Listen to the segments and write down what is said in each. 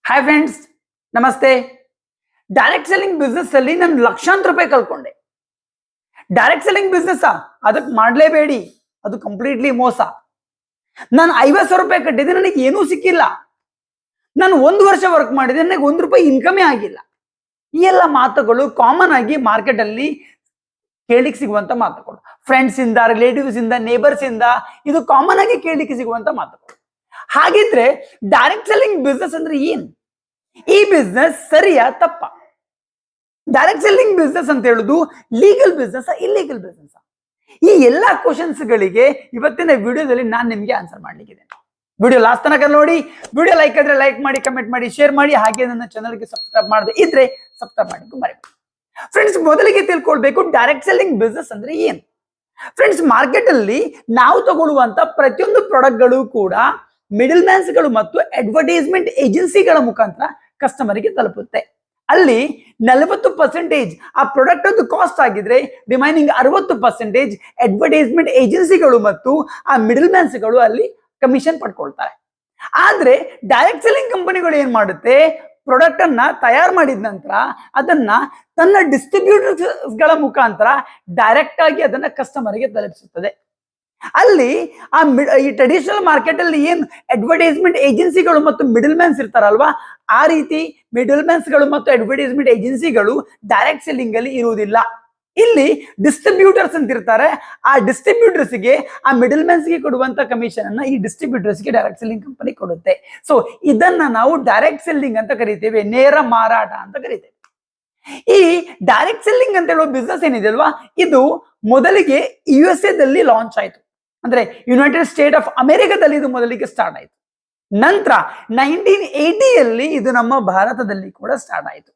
Hi friends, ನಮಸ್ತೆ. Direct selling business ಅಲ್ಲಿ ನಾನು ಲಕ್ಷಾಂತರ ರೂಪಾಯಿ ಕಳ್ಕೊಂಡೆ. ಡೈರೆಕ್ಟ್ ಸೆಲ್ಲಿಂಗ್ ಬಿಸ್ನೆಸ್ ಅದಕ್ಕೆ ಮಾಡಲೇಬೇಡಿ, ಅದು ಕಂಪ್ಲೀಟ್ಲಿ ಮೋಸ. ನಾನು 50,000 ರೂಪಾಯಿ ಕಟ್ಟಿದ್ದೆ, ನನಗೆ ಏನೂ ಸಿಕ್ಕಿಲ್ಲ. ನಾನು 1 ವರ್ಷ ವರ್ಕ್ ಮಾಡಿದೆ, ನನಗೆ 1 ರೂಪಾಯಿ ಇನ್ಕಮೇ ಆಗಿಲ್ಲ. ಈ ಎಲ್ಲ ಮಾತುಗಳು ಕಾಮನ್ ಆಗಿ ಮಾರ್ಕೆಟ್ ಅಲ್ಲಿ ಕೇಳಿಕ್ ಸಿಗುವಂತ ಮಾತುಗಳು. ಫ್ರೆಂಡ್ಸ್ ಇಂದ, ರಿಲೇಟಿವ್ಸ್ ಇಂದ, ನೇಬರ್ಸ್ ಇಂದ ಇದು ಕಾಮನ್ ಆಗಿ ಕೇಳಿಕ್ಕೆ ಸಿಗುವಂತ ಮಾತುಗಳು. ಹಾಗಿದ್ರೆ ಡೈರೆಕ್ಟ್ ಸೆಲ್ಲಿಂಗ್ ಬಿಸ್ನೆಸ್ ಅಂದ್ರೆ ಏನು? ಈ ಬಿಸ್ನೆಸ್ ಸರಿಯಾ ತಪ್ಪ? ಡೈರೆಕ್ಟ್ ಸೆಲ್ಲಿಂಗ್ ಬಿಸ್ನೆಸ್ ಅಂತ ಹೇಳುದು ಲೀಗಲ್ ಬಿಸ್ನೆಸ್, ಇಲ್ಲೀಗಲ್ ಬಿಸ್ನೆಸ್? ಈ ಎಲ್ಲಾ ಕ್ವಶನ್ಸ್ ಗಳಿಗೆ ಇವತ್ತಿನ ವಿಡಿಯೋದಲ್ಲಿ ನಾನು ನಿಮ್ಗೆ ಆನ್ಸರ್ ಮಾಡ್ಲಿಕ್ಕಿದ್ದೇನೆ. ವಿಡಿಯೋ ಲಾಸ್ಟ್ ತನಕ ನೋಡಿ. ವಿಡಿಯೋ ಲೈಕ್ ಆದ್ರೆ ಲೈಕ್ ಮಾಡಿ, ಕಮೆಂಟ್ ಮಾಡಿ, ಶೇರ್ ಮಾಡಿ. ಹಾಗೆ ನನ್ನ ಚಾನಲ್ಗೆ ಸಬ್ಸ್ಕ್ರೈಬ್ ಮಾಡದೆ ಇದ್ರೆ ಸಬ್ಸ್ಕ್ರೈಬ್ ಮಾಡಿ ಮರಿಬೇಡಿ. ಫ್ರೆಂಡ್ಸ್, ಮೊದಲಿಗೆ ತಿಳ್ಕೊಳ್ಬೇಕು ಡೈರೆಕ್ಟ್ ಸೆಲ್ಲಿಂಗ್ ಬಿಸ್ನೆಸ್ ಅಂದ್ರೆ ಏನು. ಫ್ರೆಂಡ್ಸ್, ಮಾರ್ಕೆಟ್ ಅಲ್ಲಿ ನಾವು ತಗೊಳ್ಳುವಂತ ಪ್ರತಿಯೊಂದು ಪ್ರಾಡಕ್ಟ್ ಗಳು ಕೂಡ ಮಿಡಲ್ ಮ್ಯಾನ್ಸ್ ಗಳು ಮತ್ತು ಅಡ್ವರ್ಟೈಸ್ಮೆಂಟ್ ಏಜೆನ್ಸಿಗಳ ಮುಖಾಂತರ ಕಸ್ಟಮರ್ಗೆ ತಲುಪುತ್ತೆ. ಅಲ್ಲಿ 40% ಆ ಪ್ರಾಡಕ್ಟ್ ಒಂದು ಕಾಸ್ಟ್ ಆಗಿದ್ರೆ ರಿಮೈನಿಂಗ್ 60% ಅಡ್ವರ್ಟೈಸ್ಮೆಂಟ್ ಏಜೆನ್ಸಿಗಳು ಮತ್ತು ಆ ಮಿಡಲ್ ಮ್ಯಾನ್ಸ್ ಗಳು ಅಲ್ಲಿ ಕಮಿಷನ್ ಪಡ್ಕೊಳ್ತಾರೆ. ಆದ್ರೆ ಡೈರೆಕ್ಟ್ ಸೆಲ್ಲಿಂಗ್ ಕಂಪನಿಗಳು ಏನ್ ಮಾಡುತ್ತೆ, ಪ್ರಾಡಕ್ಟ್ ಅನ್ನ ತಯಾರು ಮಾಡಿದ ನಂತರ ಅದನ್ನ ತನ್ನ ಡಿಸ್ಟ್ರಿಬ್ಯೂಟರ್ಸ್ ಗಳ ಮುಖಾಂತರ ಡೈರೆಕ್ಟ್ ಆಗಿ ಅದನ್ನ ಕಸ್ಟಮರ್ಗೆ ತಲುಪಿಸುತ್ತದೆ. ಅಲ್ಲಿ ಈ ಟ್ರೆಡಿಷನಲ್ ಮಾರ್ಕೆಟ್ ಅಲ್ಲಿ ಏನ್ ಅಡ್ವರ್ಟೈಸ್ಮೆಂಟ್ ಏಜೆನ್ಸಿಗಳು ಮತ್ತು ಮಿಡಲ್ ಮ್ಯಾನ್ಸ್ ಇರ್ತಾರಲ್ವಾ, ಆ ರೀತಿ ಮಿಡಲ್ ಮ್ಯಾನ್ಸ್ ಗಳು ಮತ್ತು ಅಡ್ವರ್ಟೈಸ್ಮೆಂಟ್ ಏಜೆನ್ಸಿಗಳು ಡೈರೆಕ್ಟ್ ಸೆಲ್ಲಿಂಗ್ ಅಲ್ಲಿ ಇರುವುದಿಲ್ಲ. ಇಲ್ಲಿ ಡಿಸ್ಟ್ರಿಬ್ಯೂಟರ್ಸ್ ಅಂತ ಇರ್ತಾರೆ. ಆ ಡಿಸ್ಟ್ರಿಬ್ಯೂಟರ್ಸ್ ಗೆ ಆ ಮಿಡಲ್ ಮ್ಯಾನ್ಸ್ ಗೆ ಕೊಡುವಂತ ಕಮಿಷನ್ ಅನ್ನ ಈ ಡಿಸ್ಟ್ರಿಬ್ಯೂಟರ್ಸ್ ಗೆ ಡೈರೆಕ್ಟ್ ಸೆಲ್ಲಿಂಗ್ ಕಂಪನಿ ಕೊಡುತ್ತೆ. ಸೊ ಇದನ್ನ ನಾವು ಡೈರೆಕ್ಟ್ ಸೆಲ್ಲಿಂಗ್ ಅಂತ ಕರಿತೇವೆ, ನೇರ ಮಾರಾಟ ಅಂತ ಕರಿತೇವೆ. ಈ ಡೈರೆಕ್ಟ್ ಸೆಲ್ಲಿಂಗ್ ಅಂತ ಹೇಳುವ ಬಿಸ್ನೆಸ್ ಏನಿದೆ ಅಲ್ವಾ, ಇದು ಮೊದಲಿಗೆ USA ದಲ್ಲಿ ಲಾಂಚ್ ಆಯ್ತು. ಅಂದ್ರೆ ಯುನೈಟೆಡ್ ಸ್ಟೇಟ್ ಆಫ್ ಅಮೆರಿಕದಲ್ಲಿ ಇದು ಮೊದಲಿಗೆ ಸ್ಟಾರ್ಟ್ ಆಯ್ತು. ನಂತರ 1980ಯಲ್ಲಿ ಇದು ನಮ್ಮ ಭಾರತದಲ್ಲಿ ಕೂಡ ಸ್ಟಾರ್ಟ್ ಆಯ್ತು.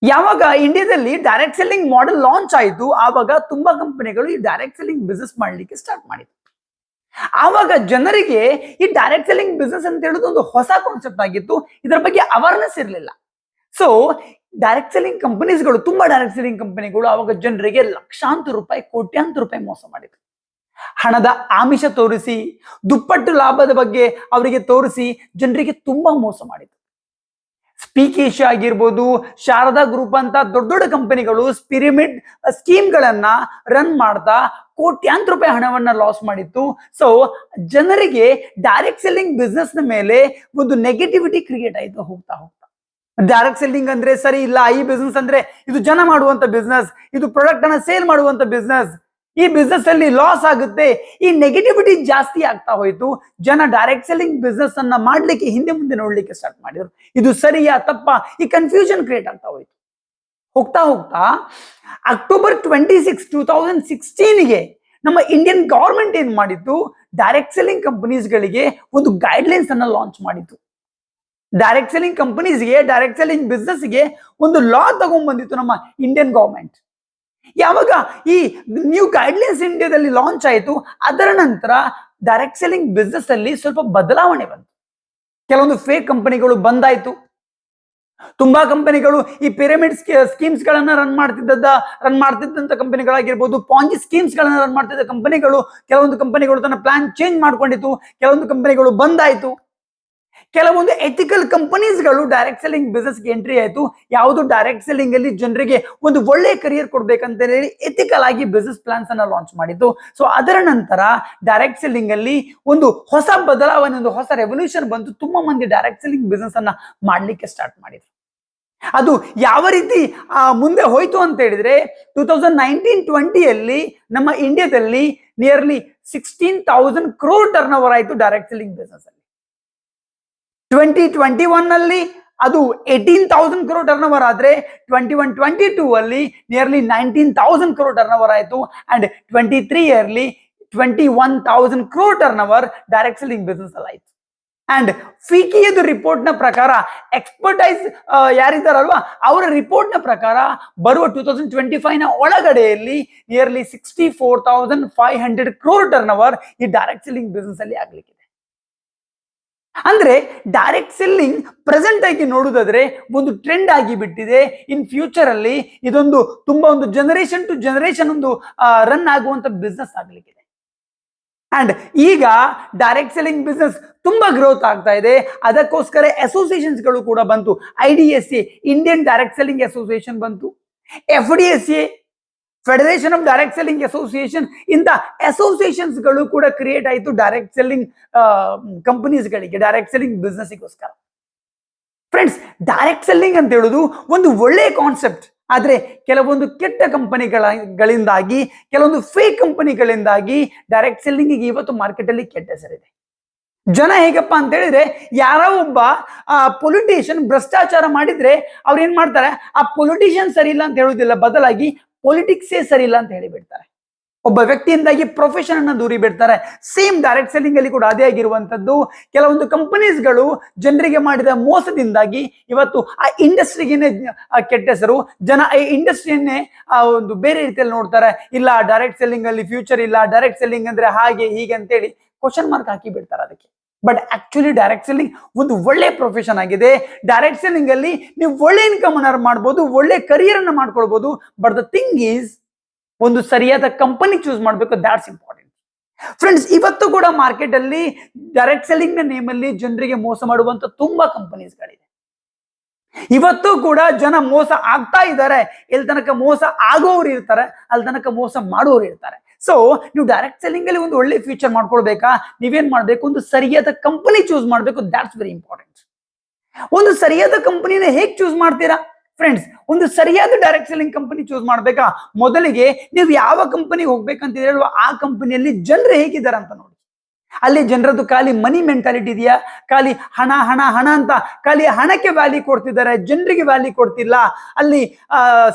ಯಾವಾಗ ಇಂಡಿಯಾದಲ್ಲಿ ಡೈರೆಕ್ಟ್ ಸೆಲ್ಲಿಂಗ್ ಮಾಡೆಲ್ ಲಾಂಚ್ ಆಯ್ತು, ಆವಾಗ ತುಂಬಾ ಕಂಪನಿಗಳು ಈ ಡೈರೆಕ್ಟ್ ಸೆಲ್ಲಿಂಗ್ ಬಿಸ್ನೆಸ್ ಮಾಡ್ಲಿಕ್ಕೆ ಸ್ಟಾರ್ಟ್ ಮಾಡಿದ್ರು. ಆವಾಗ ಜನರಿಗೆ ಈ ಡೈರೆಕ್ಟ್ ಸೆಲ್ಲಿಂಗ್ ಬಿಸ್ನೆಸ್ ಅಂತ ಹೇಳೋದು ಒಂದು ಹೊಸ ಕಾನ್ಸೆಪ್ಟ್ ಆಗಿತ್ತು. ಇದರ ಬಗ್ಗೆ ಅವೇರ್ನೆಸ್ ಇರಲಿಲ್ಲ. ಸೊ ಡೈರೆಕ್ಟ್ ಸೆಲ್ಲಿಂಗ್ ಕಂಪನೀಸ್ಗಳು, ತುಂಬಾ ಡೈರೆಕ್ಟ್ ಸೆಲ್ಲಿಂಗ್ ಕಂಪನಿಗಳು ಆವಾಗ ಜನರಿಗೆ ಲಕ್ಷಾಂತರ ರೂಪಾಯಿ, ಕೋಟ್ಯಾಂತರ ರೂಪಾಯಿ ಮೋಸ ಮಾಡಿದ್ರು. ಹಣದ ಆಮಿಷ ತೋರಿಸಿ, ದುಪ್ಪಟ್ಟು ಲಾಭದ ಬಗ್ಗೆ ಅವರಿಗೆ ತೋರಿಸಿ ಜನರಿಗೆ ತುಂಬಾ ಮೋಸ ಮಾಡಿದ್ರು. ಸ್ಪೀಕ್ ಏಷ್ಯಾ ಆಗಿರ್ಬೋದು, ಶಾರದಾ ಗ್ರೂಪ್ ಅಂತ ದೊಡ್ಡ ದೊಡ್ಡ ಕಂಪನಿಗಳು ಪಿರಮಿಡ್ ಸ್ಕೀಮ್ ಗಳನ್ನ ರನ್ ಮಾಡ್ತಾ ಕೋಟ್ಯಾಂತರ ರೂಪಾಯಿ ಹಣವನ್ನ ಲಾಸ್ ಮಾಡಿತ್ತು. ಸೊ ಜನರಿಗೆ ಡೈರೆಕ್ಟ್ ಸೆಲ್ಲಿಂಗ್ ಬಿಸ್ನೆಸ್ ನ ಮೇಲೆ ಒಂದು ನೆಗೆಟಿವಿಟಿ ಕ್ರಿಯೇಟ್ ಆಯ್ತು ಹೋಗ್ತಾ ಹೋಗ್ತಾ. ಡೈರೆಕ್ಟ್ ಸೆಲ್ಲಿಂಗ್ ಅಂದ್ರೆ ಸರಿ ಇಲ್ಲ, ಈ ಬಿಸ್ನೆಸ್ ಅಂದ್ರೆ ಇದು ಜನ ಮಾಡುವಂತ ಬಿಸ್ನೆಸ್, ಇದು ಪ್ರಾಡಕ್ಟ್ ಅನ್ನ ಸೇಲ್ ಮಾಡುವಂತ ಬಿಸ್ನೆಸ್, ಈ ಬಿಸ್ನೆಸ್ ಅಲ್ಲಿ ಲಾಸ್ ಆಗುತ್ತೆ. ಈ ನೆಗೆಟಿವಿಟಿ ಜಾಸ್ತಿ ಆಗ್ತಾ ಹೋಯ್ತು. ಜನ ಡೈರೆಕ್ಟ್ ಸೆಲ್ಲಿಂಗ್ ಬಿಸ್ನೆಸ್ ಅನ್ನ ಮಾಡ್ಲಿಕ್ಕೆ ಹಿಂದೆ ಮುಂದೆ ನೋಡ್ಲಿಕ್ಕೆ ಸ್ಟಾರ್ಟ್ ಮಾಡಿದ್ರು. ಇದು ಸರಿಯಾ ತಪ್ಪಾ, ಈ ಕನ್ಫ್ಯೂಷನ್ ಕ್ರಿಯೇಟ್ ಆಗ್ತಾ ಹೋಯ್ತು. ಹೋಗ್ತಾ ಹೋಗ್ತಾ ಅಕ್ಟೋಬರ್ 26, 2016ಗೆ ನಮ್ಮ ಇಂಡಿಯನ್ ಗವರ್ಮೆಂಟ್ ಏನ್ ಮಾಡಿತ್ತು, ಡೈರೆಕ್ಟ್ ಸೆಲ್ಲಿಂಗ್ ಕಂಪನೀಸ್ ಗಳಿಗೆ ಒಂದು ಗೈಡ್ಲೈನ್ಸ್ ಅನ್ನ ಲಾಂಚ್ ಮಾಡಿತ್ತು. ಡೈರೆಕ್ಟ್ ಸೆಲ್ಲಿಂಗ್ ಕಂಪನೀಸ್ಗೆ, ಡೈರೆಕ್ಟ್ ಸೆಲ್ಲಿಂಗ್ ಬಿಸ್ನೆಸ್ಗೆ ಒಂದು ಲಾ ತಗೊಂಡ್ಬಂದಿತ್ತು ನಮ್ಮ ಇಂಡಿಯನ್ ಗವರ್ಮೆಂಟ್. ಯಾವಾಗ ಈ ನ್ಯೂ ಗೈಡ್ಲೈನ್ಸ್ ಇಂಡಿಯಾದಲ್ಲಿ ಲಾಂಚ್ ಆಯಿತು, ಅದರ ನಂತರ ಡೈರೆಕ್ಟ್ ಸೆಲ್ಲಿಂಗ್ ಬಿಸ್ನೆಸ್ ಅಲ್ಲಿ ಸ್ವಲ್ಪ ಬದಲಾವಣೆ ಬಂತು. ಕೆಲವೊಂದು ಫೇಕ್ ಕಂಪನಿಗಳು ಬಂದಾಯ್ತು. ತುಂಬಾ ಕಂಪನಿಗಳು ಈ ಪಿರಮಿಡ್ ಸ್ಕೀಮ್ಸ್ ಗಳನ್ನ ರನ್ ಮಾಡ್ತಿದ್ದಂತ ಕಂಪನಿಗಳಾಗಿರ್ಬೋದು, ಪಾಂಜಿ ಸ್ಕೀಮ್ಸ್ ಗಳನ್ನ ರನ್ ಮಾಡ್ತಿದ್ದ ಕಂಪನಿಗಳು, ಕೆಲವೊಂದು ಕಂಪನಿಗಳು ತನ್ನ ಪ್ಲಾನ್ ಚೇಂಜ್ ಮಾಡ್ಕೊಂಡಿತ್ತು. ಕೆಲವೊಂದು ಕಂಪನಿಗಳು ಬಂದಾಯ್ತು. ಕೆಲವೊಂದು ಎಥಿಕಲ್ ಕಂಪನೀಸ್ಗಳು ಡೈರೆಕ್ಟ್ ಸೆಲ್ಲಿಂಗ್ ಬಿಸ್ನೆಸ್ಗೆ ಎಂಟ್ರಿ ಆಯ್ತು. ಯಾವುದು ಡೈರೆಕ್ಟ್ ಸೆಲ್ಲಿಂಗ್ ಅಲ್ಲಿ ಜನರಿಗೆ ಒಂದು ಒಳ್ಳೆ ಕರಿಯರ್ ಕೊಡ್ಬೇಕಂತ ಹೇಳಿ ಎಥಿಕಲ್ ಆಗಿ ಬಿಸ್ನೆಸ್ ಪ್ಲಾನ್ಸ್ ಅನ್ನ ಲಾಂಚ್ ಮಾಡಿತ್ತು. ಸೊ ಅದರ ನಂತರ ಡೈರೆಕ್ಟ್ ಸೆಲ್ಲಿಂಗ್ ಅಲ್ಲಿ ಒಂದು ಹೊಸ ಬದಲಾವಣೆ, ಒಂದು ಹೊಸ ರೆವಲ್ಯೂಷನ್ ಬಂತು. ತುಂಬಾ ಮಂದಿ ಡೈರೆಕ್ಟ್ ಸೆಲ್ಲಿಂಗ್ ಬಿಸ್ನೆಸ್ ಅನ್ನ ಮಾಡ್ಲಿಕ್ಕೆ ಸ್ಟಾರ್ಟ್ ಮಾಡಿದ್ರು. ಅದು ಯಾವ ರೀತಿ ಮುಂದೆ ಹೋಯ್ತು ಅಂತ ಹೇಳಿದ್ರೆ, 2019-20ಯಲ್ಲಿ ನಮ್ಮ ಇಂಡಿಯಾದಲ್ಲಿ ನಿಯರ್ಲಿ 16,000 crore ಟರ್ನ್ ಓವರ್ ಆಯ್ತು ಡೈರೆಕ್ಟ್ ಸೆಲ್ಲಿಂಗ್ ಬಿಸ್ನೆಸ್ ಅಲ್ಲಿ. 2021 ನಲ್ಲಿ ಅದು 18,000 crore ಟರ್ನ್ ಓವರ್ ಆದ್ರೆ 21-22 ಅಲ್ಲಿ ನಿಯರ್ಲಿ 19,000 crore ಟರ್ನ್ ಓವರ್ ಆಯ್ತು. And 23 yearly 21,000 crore turn over direct selling business ಅಲ್ಲಿ ಆಯ್ತು. ಅಂಡ್ ಫಿಕಿಯದು ರಿಪೋರ್ಟ್ ನ ಪ್ರಕಾರ, ಎಕ್ಸ್ಪರ್ಟೈಸ್ ಯಾರಿದ್ದಾರಲ್ವಾ ಅವರ ರಿಪೋರ್ಟ್ ನ ಪ್ರಕಾರ ಬರುವ 2025 ನ ಒಳಗಡೆಯಲ್ಲಿ ನಿಯರ್ಲಿ 64,500 crore ಟರ್ನ್ ಓವರ್ ಈ ಡೈರೆಕ್ಟ್ ಸೆಲ್ಲಿಂಗ್ ಬಿಸ್ನೆಸ್ ಅಲ್ಲಿ ಆಗ್ಲಿಕ್ಕೆ. ಅಂದ್ರೆ ಡೈರೆಕ್ಟ್ ಸೆಲ್ಲಿಂಗ್ ಪ್ರೆಸೆಂಟ್ ಆಗಿ ನೋಡುವುದಾದ್ರೆ ಒಂದು ಟ್ರೆಂಡ್ ಆಗಿ ಬಿಟ್ಟಿದೆ. ಇನ್ ಫ್ಯೂಚರ್ ಅಲ್ಲಿ ಇದೊಂದು ತುಂಬಾ ಒಂದು ಜನರೇಷನ್ ಟು ಜನರೇಷನ್ ಒಂದು ರನ್ ಆಗುವಂತ ಬಿಸ್ನೆಸ್ ಆಗ್ಲಿಕ್ಕಿದೆ. ಅಂಡ್ ಈಗ ಡೈರೆಕ್ಟ್ ಸೆಲ್ಲಿಂಗ್ ಬಿಸ್ನೆಸ್ ತುಂಬಾ ಗ್ರೋತ್ ಆಗ್ತಾ ಇದೆ. ಅದಕ್ಕೋಸ್ಕರ ಅಸೋಸಿಯೇಷನ್ಸ್ಗಳು ಕೂಡ ಬಂತು. IDSA, Indian direct selling association ಬಂತು. FDSA, federation of direct selling association, ಇಂಥ ಅಸೋಸಿಯೇಷನ್ಸ್ಗಳು ಕೂಡ ಕ್ರಿಯೇಟ್ ಆಯಿತು ಡೈರೆಕ್ಟ್ ಸೆಲ್ಲಿಂಗ್ ಕಂಪನೀಸ್ಗಳಿಗೆ, ಡೈರೆಕ್ಟ್ ಸೆಲ್ಲಿಂಗ್ ಬಿಸ್ನೆಸ್ಗೋಸ್ಕರ. ಫ್ರೆಂಡ್ಸ್, ಡೈರೆಕ್ಟ್ ಸೆಲ್ಲಿಂಗ್ ಅಂತ ಹೇಳುದು ಒಂದು ಒಳ್ಳೆಯ ಕಾನ್ಸೆಪ್ಟ್. ಆದ್ರೆ ಕೆಲವೊಂದು ಕೆಟ್ಟ ಕಂಪನಿಗಳಿಂದಾಗಿ, ಕೆಲವೊಂದು ಫೇಕ್ ಕಂಪನಿಗಳಿಂದಾಗಿ ಡೈರೆಕ್ಟ್ ಸೆಲ್ಲಿಂಗ್ ಇವತ್ತು ಮಾರ್ಕೆಟ್ ಅಲ್ಲಿ ಕೆಟ್ಟ ಹೆಸರಿದೆ. ಜನ ಹೇಗಪ್ಪ ಅಂತ ಹೇಳಿದ್ರೆ, ಯಾರೋ ಒಬ್ಬ ಪೊಲಿಟಿಷಿಯನ್ ಭ್ರಷ್ಟಾಚಾರ ಮಾಡಿದ್ರೆ ಅವ್ರು ಏನ್ ಮಾಡ್ತಾರೆ, ಆ ಪೊಲಿಟಿಷಿಯನ್ ಸರಿ ಇಲ್ಲ ಅಂತ ಹೇಳುದಿಲ್ಲ, ಬದಲಾಗಿ ಪೊಲಿಟಿಕ್ಸೇ ಸರಿ ಇಲ್ಲ ಅಂತ ಹೇಳಿಬಿಡ್ತಾರೆ. ಒಬ್ಬ ವ್ಯಕ್ತಿಯಿಂದಾಗಿ ಪ್ರೊಫೆಷನ್ ಅನ್ನ ದೂರಿ ಬಿಡ್ತಾರೆ. ಸೇಮ್ ಡೈರೆಕ್ಟ್ ಸೆಲ್ಲಿಂಗ್ ಅಲ್ಲಿ ಕೂಡ ಅದೇ ಆಗಿರುವಂತದ್ದು. ಕೆಲವೊಂದು ಕಂಪನೀಸ್ಗಳು ಜನರಿಗೆ ಮಾಡಿದ ಮೋಸದಿಂದಾಗಿ ಇವತ್ತು ಆ ಇಂಡಸ್ಟ್ರಿಗೇನೆ ಕೆಟ್ಟ ಹೆಸರು. ಜನ ಈ ಇಂಡಸ್ಟ್ರಿಯನ್ನೇ ಒಂದು ಬೇರೆ ರೀತಿಯಲ್ಲಿ ನೋಡ್ತಾರೆ. ಇಲ್ಲ, ಡೈರೆಕ್ಟ್ ಸೆಲ್ಲಿಂಗ್ ಅಲ್ಲಿ ಫ್ಯೂಚರ್ ಇಲ್ಲ, ಡೈರೆಕ್ಟ್ ಸೆಲ್ಲಿಂಗ್ ಅಂದ್ರೆ ಹಾಗೆ ಹೀಗೆ ಅಂತೇಳಿ ಕ್ವಶನ್ ಮಾರ್ಕ್ ಹಾಕಿ ಬಿಡ್ತಾರೆ ಅದಕ್ಕೆ. ಬಟ್ ಆಕ್ಚುಲಿ ಡೈರೆಕ್ಟ್ ಸೆಲ್ಲಿಂಗ್ ಒಂದು ಒಳ್ಳೆ ಪ್ರೊಫೆಷನ್ ಆಗಿದೆ. ಡೈರೆಕ್ಟ್ ಸೆಲ್ಲಿಂಗ್ ಅಲ್ಲಿ ನೀವು ಒಳ್ಳೆ ಇನ್ಕಮ್ ಅನ್ನ ಮಾಡ್ಬೋದು, ಒಳ್ಳೆ ಕರಿಯರ್ ಅನ್ನ ಮಾಡ್ಕೊಳ್ಬಹುದು. ಬಟ್ ದ ಥಿಂಗ್ ಈಸ್, ಒಂದು ಸರಿಯಾದ ಕಂಪನಿ ಚೂಸ್ ಮಾಡಬೇಕು. That's important. ಫ್ರೆಂಡ್ಸ್, ಇವತ್ತು ಕೂಡ ಮಾರ್ಕೆಟ್ ಅಲ್ಲಿ ಡೈರೆಕ್ಟ್ ಸೆಲ್ಲಿಂಗ್ ನ ನೇಮ್ ಅಲ್ಲಿ ಜನರಿಗೆ ಮೋಸ ಮಾಡುವಂತ ತುಂಬಾ ಕಂಪನೀಸ್ಗಳಿದೆ. ಇವತ್ತು ಕೂಡ ಜನ ಮೋಸ ಆಗ್ತಾ ಇದ್ದಾರೆ. ಎಲ್ಲಿ ತನಕ ಮೋಸ ಆಗೋರು ಇರ್ತಾರೆ, ಅಲ್ಲಿ ತನಕ ಮೋಸ ಮಾಡೋರು ಇರ್ತಾರೆ. ಸೊ ನೀವು ಡೈರೆಕ್ಟ್ ಸೆಲ್ಲಿಂಗ್ ಅಲ್ಲಿ ಒಂದು ಒಳ್ಳೆ ಫ್ಯೂಚರ್ ಮಾಡ್ಕೊಳ್ಬೇಕಾ, ನೀವೇನ್ ಮಾಡ್ಬೇಕು, ಒಂದು ಸರಿಯಾದ ಕಂಪನಿ ಚೂಸ್ ಮಾಡಬೇಕು. That's very important. ಒಂದು ಸರಿಯಾದ ಕಂಪನಿನ ಹೇಗೆ ಚೂಸ್ ಮಾಡ್ತೀರಾ ಫ್ರೆಂಡ್ಸ್? ಒಂದು ಸರಿಯಾದ ಡೈರೆಕ್ಟ್ ಸೆಲ್ಲಿಂಗ್ ಕಂಪನಿ ಚೂಸ್ ಮಾಡ್ಬೇಕಾ, ಮೊದಲಿಗೆ ನೀವು ಯಾವ ಕಂಪನಿಗೆ ಹೋಗ್ಬೇಕಂತ ಹೇಳುವ ಆ ಕಂಪನಿಯಲ್ಲಿ ಜನರು ಹೇಗಿದ್ದಾರೆ ಅಂತ ನೋಡಿ. ಅಲ್ಲಿ ಜನರದ್ದು ಖಾಲಿ ಮನಿ ಮೆಂಟಾಲಿಟಿ ಇದೆಯಾ, ಖಾಲಿ ಹಣ ಹಣ ಹಣ ಅಂತ ಖಾಲಿ ಹಣಕ್ಕೆ ವ್ಯಾಲ್ಯೂ ಕೊಡ್ತಿದ್ದಾರೆ, ಜನರಿಗೆ ವ್ಯಾಲ್ಯೂ ಕೊಡ್ತಿಲ್ಲ, ಅಲ್ಲಿ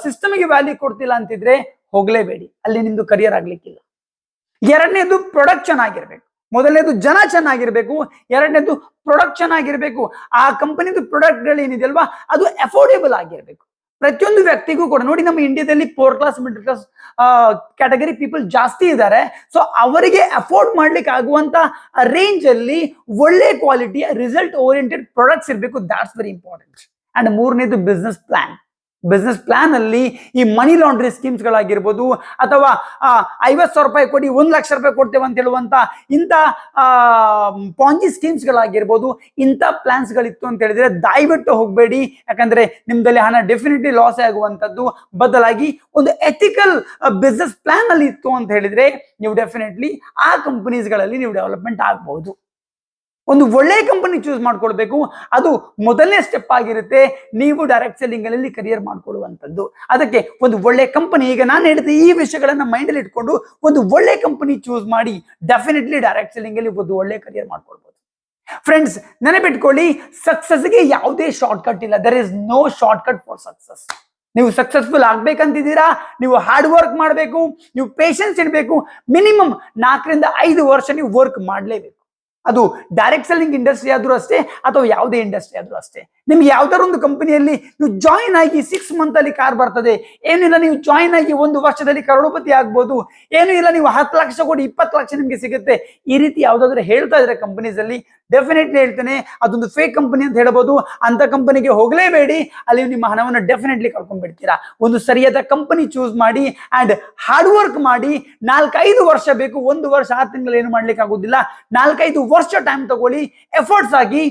ಸಿಸ್ಟಮ್ಗೆ ವ್ಯಾಲ್ಯೂ ಕೊಡ್ತಿಲ್ಲ ಅಂತಿದ್ರೆ ಹೋಗ್ಲೇಬೇಡಿ. ಅಲ್ಲಿ ನಿಮ್ದು ಕರಿಯರ್ ಆಗ್ಲಿಕ್ಕಿಲ್ಲ. ಎರಡನೇದು ಪ್ರಾಡಕ್ಟ್ ಚೆನ್ನಾಗಿರ್ಬೇಕು. ಮೊದಲನೇದು ಜನ ಚೆನ್ನಾಗಿರ್ಬೇಕು, ಎರಡನೇದು ಪ್ರಾಡಕ್ಟ್ ಚೆನ್ನಾಗಿರ್ಬೇಕು. ಆ ಕಂಪನಿದು ಪ್ರಾಡಕ್ಟ್ಗಳು ಏನಿದೆಯಲ್ವಾ, ಅದು ಅಫೋರ್ಡೆಬಲ್ ಆಗಿರ್ಬೇಕು ಪ್ರತಿಯೊಂದು ವ್ಯಕ್ತಿಗೂ ಕೂಡ. ನೋಡಿ, ನಮ್ಮ ಇಂಡಿಯಾದಲ್ಲಿ 4 class middle class category people ಜಾಸ್ತಿ ಇದ್ದಾರೆ. ಸೊ ಅವರಿಗೆ ಅಫೋರ್ಡ್ ಮಾಡ್ಲಿಕ್ಕೆ ಆಗುವಂತ ರೇಂಜ್ ಅಲ್ಲಿ ಒಳ್ಳೆ ಕ್ವಾಲಿಟಿಯ ರಿಸಲ್ಟ್ ಓರಿಯೆಂಟೆಡ್ ಪ್ರಾಡಕ್ಟ್ಸ್ ಇರಬೇಕು. That's very important. ಅಂಡ್ ಮೂರನೇದು ಬಿಸ್ನೆಸ್ ಪ್ಲಾನ್. ಬಿಸ್ನೆಸ್ ಪ್ಲಾನ್ ಅಲ್ಲಿ ಈ ಮನಿ ಲಾಂಡ್ರಿ ಸ್ಕೀಮ್ಸ್ ಗಳಾಗಿರ್ಬೋದು, ಅಥವಾ 50,000 ರೂಪಾಯಿ ಕೊಡಿ 1,00,000 ರೂಪಾಯಿ ಕೊಡ್ತೇವೆ ಅಂತ ಹೇಳುವಂತ ಇಂಥ ಪಾಂಜಿ ಸ್ಕೀಮ್ಸ್ ಗಳಾಗಿರ್ಬೋದು, ಇಂಥ ಪ್ಲಾನ್ಸ್ ಗಳಿತ್ತು ಅಂತ ಹೇಳಿದ್ರೆ ದಯವಿಟ್ಟು ಹೋಗ್ಬೇಡಿ. ಯಾಕಂದ್ರೆ ನಿಮ್ದಲ್ಲಿ ಹಣ ಡೆಫಿನೆಟ್ಲಿ ಲಾಸ್ ಆಗುವಂತದ್ದು. ಬದಲಾಗಿ ಒಂದು ಎಥಿಕಲ್ ಬಿಸ್ನೆಸ್ ಪ್ಲಾನ್ ಅಲ್ಲಿ ಇತ್ತು ಅಂತ ಹೇಳಿದ್ರೆ ನೀವು ಡೆಫಿನೆಟ್ಲಿ ಆ ಕಂಪನೀಸ್ಗಳಲ್ಲಿ ನೀವು ಡೆವಲಪ್ಮೆಂಟ್ ಆಗಬಹುದು. ಒಂದು ಒಳ್ಳೆ ಕಂಪನಿ ಚೂಸ್ ಮಾಡ್ಕೊಳ್ಬೇಕು. ಅದು ಮೊದಲನೇ ಸ್ಟೆಪ್ ಆಗಿರುತ್ತೆ ನೀವು ಡೈರೆಕ್ಟ್ ಸೆಲ್ಲಿಂಗ್ ಅಲ್ಲಿ ಕರಿಯರ್ ಮಾಡ್ಕೊಳ್ಳುವಂಥದ್ದು. ಅದಕ್ಕೆ ಒಂದು ಒಳ್ಳೆ ಕಂಪನಿ, ಈಗ ನಾನು ಹೇಳಿದ ಈ ವಿಷಯಗಳನ್ನ ಮೈಂಡ್ ಅಲ್ಲಿ ಇಟ್ಕೊಂಡು ಒಂದು ಒಳ್ಳೆ ಕಂಪನಿ ಚೂಸ್ ಮಾಡಿ ಡೆಫಿನೆಟ್ಲಿ ಡೈರೆಕ್ಟ್ ಸೆಲ್ಲಿಂಗ್ ಅಲ್ಲಿ ಒಂದು ಒಳ್ಳೆ ಕರಿಯರ್ ಮಾಡ್ಕೊಳ್ಬಹುದು. ಫ್ರೆಂಡ್ಸ್, ನೆನಪಿಟ್ಕೊಳ್ಳಿ, ಸಕ್ಸಸ್ಗೆ ಯಾವುದೇ ಶಾರ್ಟ್ ಕಟ್ ಇಲ್ಲ. There is no short cut for success. ನೀವು ಸಕ್ಸಸ್ಫುಲ್ ಆಗ್ಬೇಕಂತಿದ್ದೀರಾ, ನೀವು ಹಾರ್ಡ್ ವರ್ಕ್ ಮಾಡಬೇಕು, ನೀವು ಪೇಷನ್ಸ್ ಇಡಬೇಕು. ಮಿನಿಮಮ್ 4 ರಿಂದ 5 ವರ್ಷ ನೀವು ವರ್ಕ್ ಮಾಡಲೇಬೇಕು. ಅದು ಡೈರೆಕ್ಟ್ ಸೆಲ್ಲಿಂಗ್ ಇಂಡಸ್ಟ್ರಿ ಆದ್ರೂ ಅಷ್ಟೇ, ಅಥವಾ ಯಾವುದೇ ಇಂಡಸ್ಟ್ರಿ ಆದ್ರೂ ಅಷ್ಟೇ. ನಿಮ್ಗೆ ಯಾವ್ದಾದ್ರು ಒಂದು ಕಂಪನಿಯಲ್ಲಿ ನೀವು ಜಾಯಿನ್ ಆಗಿ 6 ಮಂತ್ ಅಲ್ಲಿ ಕಾರ್ ಬರ್ತದೆ, ಏನಿಲ್ಲ ನೀವು ಜಾಯಿನ್ ಆಗಿ 1 ವರ್ಷದಲ್ಲಿ ಕರೋಡಪತಿ ಆಗ್ಬೋದು, ಏನು ಇಲ್ಲ ನೀವು 10 ಲಕ್ಷ ಕೊಡಿ 20 ಲಕ್ಷ ನಿಮ್ಗೆ ಸಿಗುತ್ತೆ. ಈ ರೀತಿ ಯಾವ್ದಾದ್ರು ಹೇಳ್ತಾ ಇದ್ರೆ ಕಂಪನೀಸ್ ಅಲ್ಲಿ, ಡೆಫಿನೆಟ್ಲಿ ಹೇಳ್ತೇನೆ ಅದೊಂದು ಫೇಕ್ ಕಂಪನಿ ಅಂತ ಹೇಳ್ಬೋದು. ಅಂತ ಕಂಪನಿಗೆ ಹೋಗಲೇಬೇಡಿ, ಅಲ್ಲಿ ನಿಮ್ಮ ಹಣವನ್ನು ಡೆಫಿನೆಟ್ಲಿ ಕಳ್ಕೊಂಡ್ಬಿಡ್ತೀರಾ. ಒಂದು ಸರಿಯಾದ ಕಂಪನಿ ಚೂಸ್ ಮಾಡಿ ಅಂಡ್ ಹಾರ್ಡ್ ವರ್ಕ್ ಮಾಡಿ. 4-5 ವರ್ಷ ಬೇಕು, 1 ವರ್ಷ 6 ತಿಂಗಳು ಏನು ಮಾಡ್ಲಿಕ್ಕೆ ಆಗೋದಿಲ್ಲ. 4-5 ವರ್ಷ ಟೈಮ್ ತಗೊಳ್ಳಿ, ಎಫರ್ಟ್ಸ್ ಆಗಿ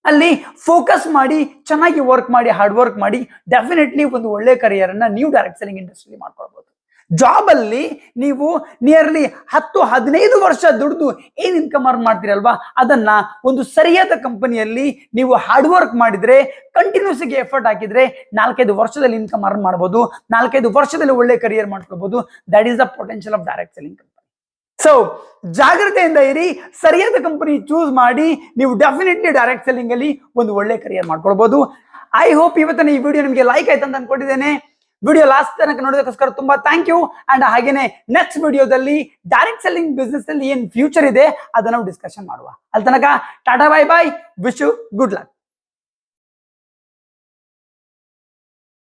ಅಲ್ಲಿ ಫೋಕಸ್ ಮಾಡಿ, ಚೆನ್ನಾಗಿ ವರ್ಕ್ ಮಾಡಿ, ಹಾರ್ಡ್ ವರ್ಕ್ ಮಾಡಿ. ಡೆಫಿನೆಟ್ಲಿ ಒಂದು ಒಳ್ಳೆ ಕರಿಯರ್ ಅನ್ನ ನೀವು ಡೈರೆಕ್ಟ್ ಸೆಲ್ಲಿಂಗ್ ಇಂಡಸ್ಟ್ರಿ ಮಾಡ್ಕೊಳ್ಬಹುದು. ಜಾಬ್ ಅಲ್ಲಿ ನೀವು ನಿಯರ್ಲಿ 10-15 ವರ್ಷ ದುಡಿದು ಏನ್ ಇನ್ಕಮ್ ಅರ್ನ್ ಮಾಡ್ತೀರಲ್ವಾ, ಅದನ್ನ ಒಂದು ಸರಿಯಾದ ಕಂಪನಿಯಲ್ಲಿ ನೀವು ಹಾರ್ಡ್ ವರ್ಕ್ ಮಾಡಿದ್ರೆ, ಕಂಟಿನ್ಯೂಸ್ ಆಗಿ ಎಫರ್ಟ್ ಹಾಕಿದ್ರೆ 4-5 ವರ್ಷದಲ್ಲಿ ಇನ್ಕಮ್ ಅರ್ನ್ ಮಾಡಬಹುದು. 4-5 ವರ್ಷದಲ್ಲಿ ಒಳ್ಳೆ ಕರಿಯರ್ ಮಾಡ್ಕೊಳ್ಬಹುದು. That is the potential of direct selling company. So ಜಾಗ್ರತೆಯಿಂದ ಇರಿ, ಸರಿಯಾದ ಕಂಪನಿ ಚೂಸ್ ಮಾಡಿ, ನೀವು ಡೆಫಿನೆಟ್ಲಿ ಡೈರೆಕ್ಟ್ ಸೆಲ್ಲಿಂಗ್ ಅಲ್ಲಿ ಒಂದು ಒಳ್ಳೆ ಕರಿಯರ್ ಮಾಡ್ಕೊಳ್ಬಹುದು. ಐ ಹೋಪ್ ಇವತ್ತಿನ ಈ ವಿಡಿಯೋ ನಿಮಗೆ ಲೈಕ್ ಆಯ್ತು ಅಂತ ಅನ್ಕೊಂಡಿದ್ದೇನೆ. ವಿಡಿಯೋ ಲಾಸ್ಟ್ ತನಕ ನೋಡೋದಕ್ಕೋಸ್ಕರ ತುಂಬಾ ಥ್ಯಾಂಕ್ ಯು. ಅಂಡ್ ಹಾಗೇನೆ ನೆಕ್ಸ್ಟ್ ವಿಡಿಯೋದಲ್ಲಿ ಡೈರೆಕ್ಟ್ ಸೆಲ್ಲಿಂಗ್ ಬಿಸ್ನೆಸ್ ಅಲ್ಲಿ ಏನ್ ಫ್ಯೂಚರ್ ಇದೆ ಅದನ್ನ ನಾವು ಡಿಸ್ಕಷನ್ ಮಾಡುವ. ಅಲ್ಲಿ ತನಕ tata, bye bye, wish you good luck.